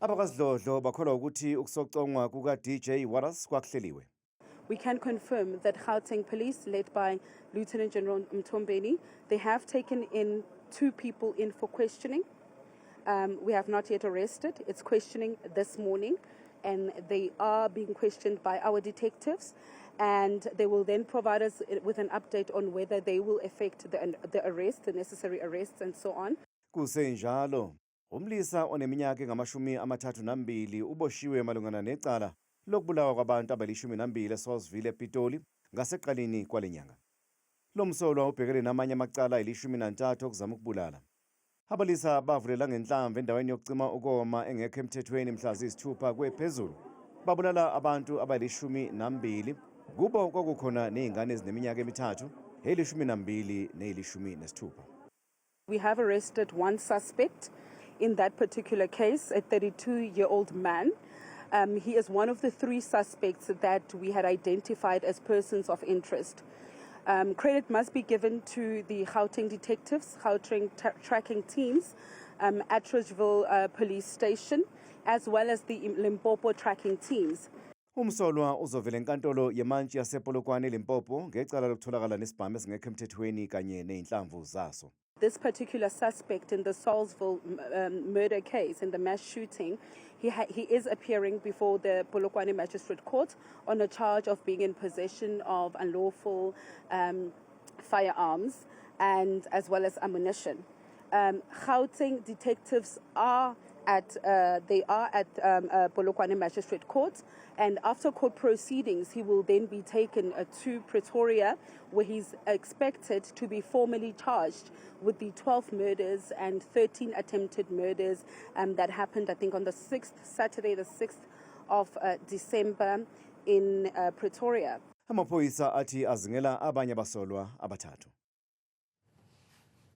Abakwasidlodlo bakholwa ukuthi ukusocongwa kuka-DJ Wallace kwakuhleliwe. We can confirm that Gauteng Police, led by Lieutenant General Mtombeni, they have taken in 2 people in for questioning. We have not yet arrested. It's questioning this morning, and they are being questioned by our detectives, and they will then provide us with an update on whether they will effect the arrest, the necessary arrests, and so on. Kusenjalo, umlisa oneminyaka engama-32 uboshiwe malungana necala lokubulawa kwabantu abali-12 eSwazville ePitoli ngaseqaleni kwalenyanga. Lo msolwa ubhekene namanye amacala ayili-13 okuzama ukubulala. Abalisa bavulela ngenhlamvu endaweni yokucima ukoma engekho emthethweni mhla ziyisithupha kwephezulu. Babulala abantu abali-12, kubo kwakukhona nezingane ezineminyaka emithathu, eyili-12 neyili-16. We have arrested 1 suspect in that particular case, a 32-year-old man. He is one of the 3 suspects that we had identified as persons of interest. Credit must be given to the Gauteng detectives, Gauteng tracking teams at Ridgeville Police Station, as well as the Limpopo tracking teams. Umsolwa uzovela enkantolo yemantshi yasePolokwane eLimpopo ngecala lokutholakala nesibhamu esingekho emthethweni kanye nezinhlamvu zaso. This particular suspect in the Salisbury murder case, in the mass shooting, he is appearing before the Polokwane Magistrate Court on a charge of being in possession of unlawful firearms and as well as ammunition. Gauteng detectives are at Polokwane Magistrate Court, and after court proceedings he will then be taken to Pretoria, where he's expected to be formally charged with the 12 murders and 13 attempted murders that happened, I think, on the Saturday the 6th of December in Pretoria. Amaphoyisa athi azingela abanye abasolwa abathathu.